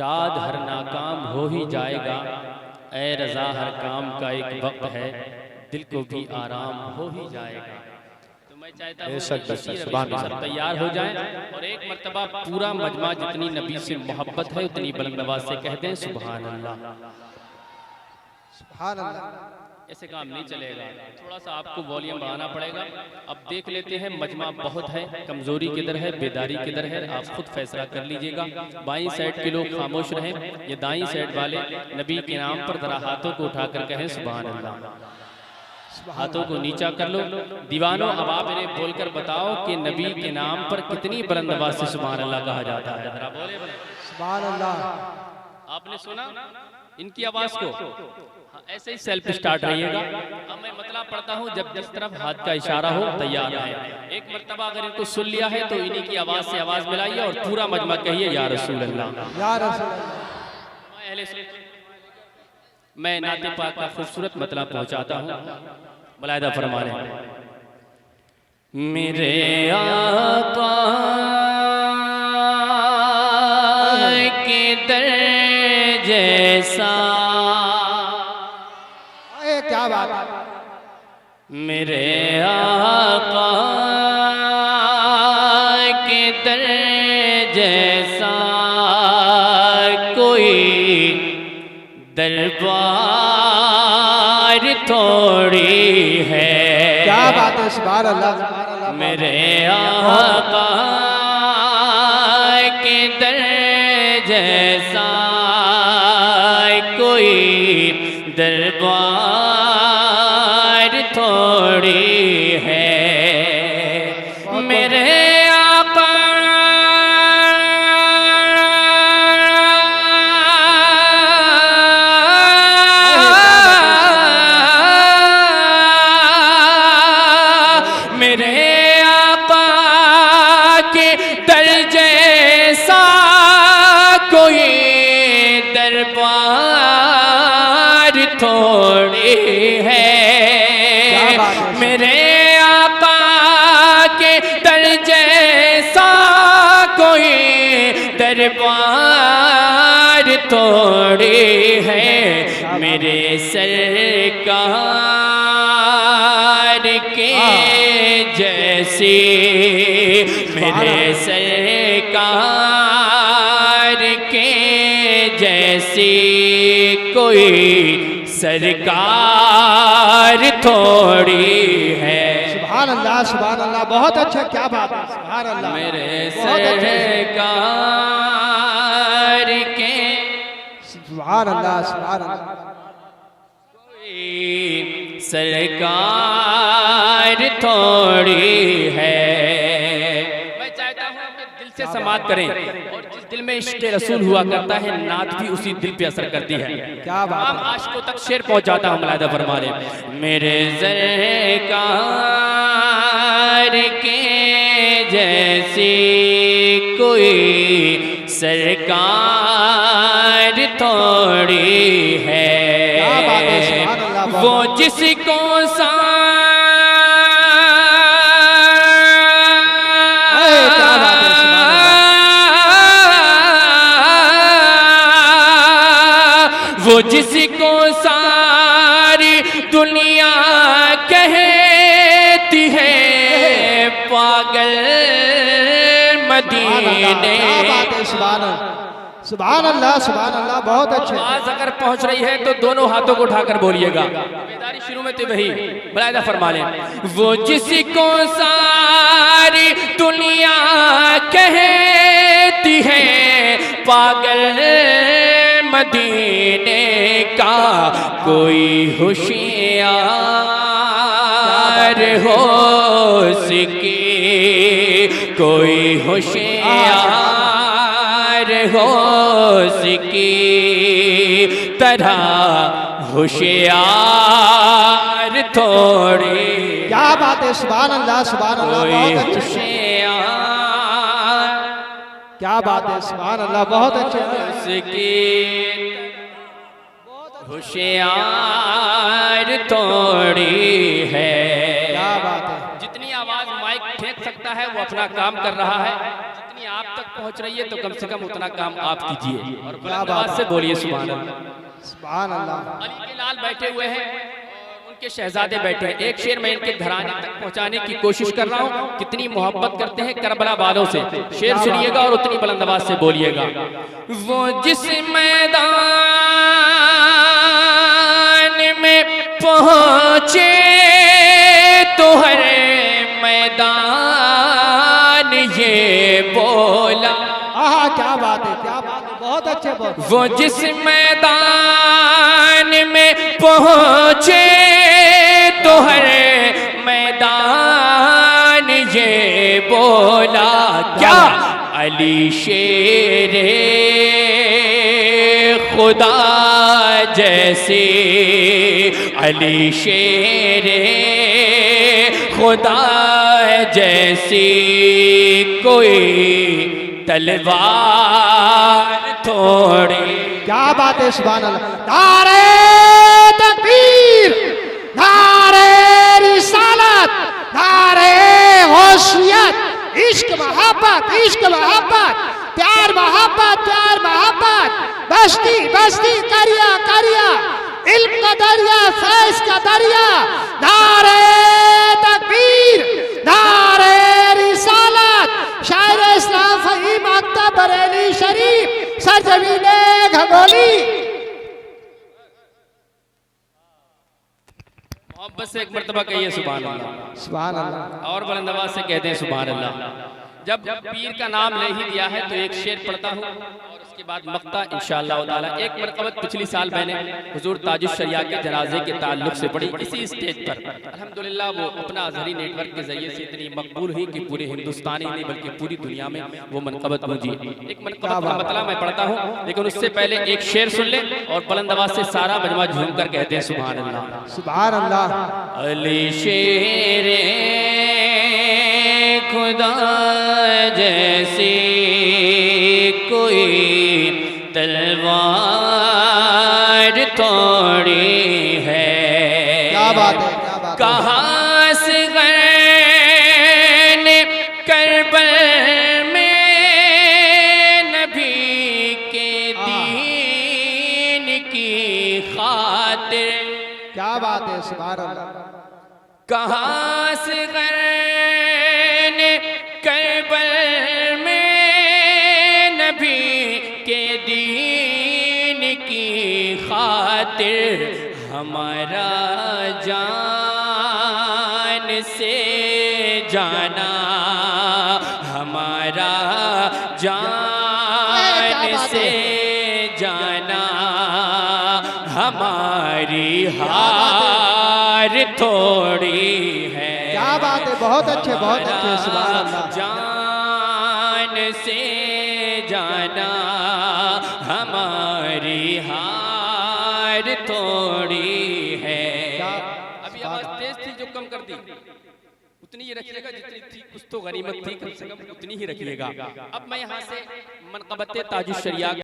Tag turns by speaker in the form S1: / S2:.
S1: शाद हर नाकाम हो ही जाएगा, ए रज़ा हर काम का एक वक्त है, दिल को भी आराम हो ही जाएगा। तो मैं चाहता हूँ सब तैयार हो जाएं और एक मर्तबा पूरा मजमा जितनी नबी से मोहब्बत है उतनी बुलंद आवाज़ से कह दें सुभान अल्लाह।
S2: सुभान अल्लाह।
S1: ऐसे काम नहीं चलेगा, थोड़ा सा आपको वॉल्यूम बढ़ाना पड़ेगा। अब देख लेते हैं मजमा बहुत है, कमजोरी किधर है, बेदारी किधर है, आप खुद फैसला कर लीजिएगा। बाईं साइड के लोग खामोश रहें, ये दाईं साइड वाले नबी के नाम पर जरा हाथों को उठाकर कहें सुभान अल्लाह। हाथों को नीचा कर लो। दीवानों, अब आप इन्हें बोलकर बताओ कि नबी के नाम पर कितनी बुलंद आवाज से सुभान अल्लाह कहा जाता है। जरा बोले
S2: सुभान अल्लाह।
S1: आपने सुना इनकी आवाज को? ऐसे ही सेल्फ स्टार्ट रहिएगा। अब मैं मतलब पढ़ता हूँ, जब जिस तरफ हाथ का इशारा हो तैयार है। एक मर्तबा अगर इनको सुन लिया है तो इन्हीं की आवाज से आवाज मिलाइए और पूरा मजमा कहिए या रसूल अल्लाह,
S2: या रसूल अल्लाह।
S1: मैं नाते पाक का खूबसूरत मतलब पहुंचाता हूँ। मुलाहिदा फरमा लें। मेरे आका के दर जैसा,
S2: क्या बात है।
S1: मेरे आका के दर जैसा कोई दरबार थोड़ी है।
S2: क्या बात है। सुभान अल्लाह।
S1: मेरे आका के दर जैसा कोई दरबार थोड़ी है। मेरे आका मेरे आका के दर जैसा कोई दरबार थोड़ी है। मेरे आका के दर जैसा कोई दरबार थोड़ी है। मेरे सरकार के जैसी, मेरे सरकार के जैसी कोई सरकार थोड़ी है।
S2: सुभान अल्लाह। सुभान अल्लाह। बहुत अच्छा। क्या बात है। सुभान अल्लाह।
S1: मेरे सरकार के
S2: सुभान अल्लाह। सुभान अल्लाह।
S1: कोई सरकार थोड़ी है। मैं चाहता हूँ कि दिल से समात करें और जिस दिल में इश्क़ रसूल हुआ करता है नात भी उसी दिल पे असर करती है।
S2: क्या बात है।
S1: आशिकों तक शेर पहुंचाता हूँ। मुलाहिदा फरमा लें। मेरे सरकार के जैसी कोई सरकार थोड़ी है।
S2: क्या बात है। सुभान अल्लाह।
S1: वो जिसको वो जिसको सारी दुनिया कहती है पागल मदीने।
S2: सुभान अल्लाह। सुभान अल्लाह। बहुत अच्छे।
S1: आवाज अगर पहुंच रही है तो दोनों हाथों को उठाकर बोलिएगा। बेदारी शुरू में तो वही मुलाहिदा फरमा लें। वो जिसको सारी दुनिया कहती है पागल मदीने का, कोई होशियार हो सके, कोई होशियार हो सके तरह होशियार थोड़ी।
S2: क्या बात है। सुभान अल्लाह। सुभान अल्लाह। बहुत अच्छे। क्या बात है। सुभान अल्लाह। बहुत अच्छे।
S1: होशियार थोड़ी है।
S2: क्या बात है।
S1: जितनी आवाज माइक फेंक सकता है वो अपना काम कर रहा है, जितनी आप तक पहुंच पहुंच रही है तो कम से कम उतना काम आप कीजिए और बुलंद आवाज से बोलिए सुभान अल्लाह।
S2: सुभान अल्लाह।
S1: अली के लाल बैठे हुए हैं और उनके शहजादे बैठे हैं। एक शेर मैं इनके घराने तक पहुंचाने की कोशिश कर रहा हूं, कितनी मोहब्बत करते हैं करबला वालों से। शेर सुनिएगा और उतनी बुलंद आवाज से बोलिएगा। वो जिस मैदान में पहुंचे तो हर मैदान ये बोला।
S2: आहा, क्या बात है, क्या बात है, बहुत अच्छे बोल।
S1: वो जिस मैदान में पहुंचे तो हर मैदान ये बोला। क्या अली शेरे खुदा जैसे, अली शेरे खुदा जैसी कोई तलवार थोड़ी।
S2: क्या बात है, सुभान अल्लाह। नारे तकबीर, नारे रिसालत, नारे होशियत, इश्क मोहब्बत, इश्क मोहब्बत, प्यार मोहब्बत, प्यार मोहब्बत, बस्ती बस्ती करिया करिया, इल्म का दरिया, फैज का दरिया। नारे तकबीर, नारे रिसालत, शायर इस्लाम फहीम अख्तर बरेली शरीफ, सरजमीने घगोली।
S1: मोहब्बत से एक मर्तबा कहिए सुभान अल्लाह।
S2: सुभान अल्लाह।
S1: और बुलंद आवाज से कहते हैं सुभान अल्लाह। जब पीर का नाम ले ही दिया है तो एक शेर पढ़ता हूँ और उसके बाद मक्ता इंशाअल्लाह ताला। एक मरतबा पिछली साल मैंने हुजूर ताजुश शरिया के जनाजे के ताल्लुक से पढ़ी इसी स्टेज पर। अल्हम्दुलिल्लाह वो अपना अज़हरी नेटवर्क के जरिए से इतनी मकबूल हुई कि पूरे हिंदुस्तान ही नहीं बल्कि पूरी दुनिया में वो मनकबत गूंजी। एक मनकबत का मतलब मैं पढ़ता हूँ, लेकिन उससे पहले एक शेर सुन लें और बुलंद आवाज से सारा मजमा झूम कर कहते हैं सुभान अल्लाह।
S2: सुभान अल्लाह।
S1: अली शेरे खुदा जैसी कोई तलवार तोड़ी है।
S2: क्या बात है, क्या बात है।
S1: कहाँ से गए करबल में नबी के दीन की खातिर।
S2: क्या बात है, सुभान अल्लाह।
S1: कहाँ से गए करबल में नबी के दीन की खातिर। हमारा जान से जाना, हमारा जान से जाना, हमारी हार थोड़ी है।
S2: क्या बात है, बहुत अच्छे, बहुत अच्छे, सुभान अल्लाह।
S1: जान से जाना, हमारी हार थोड़ी है। अभी आवाज तेज थी जो कम कर दी, उतनी ही रखिएगा जितनी थी। कुछ तो गनीमत थी, कम से कम उतनी ही रखिएगा। अब मैं यहाँ से मनकबत ताजुश शरिया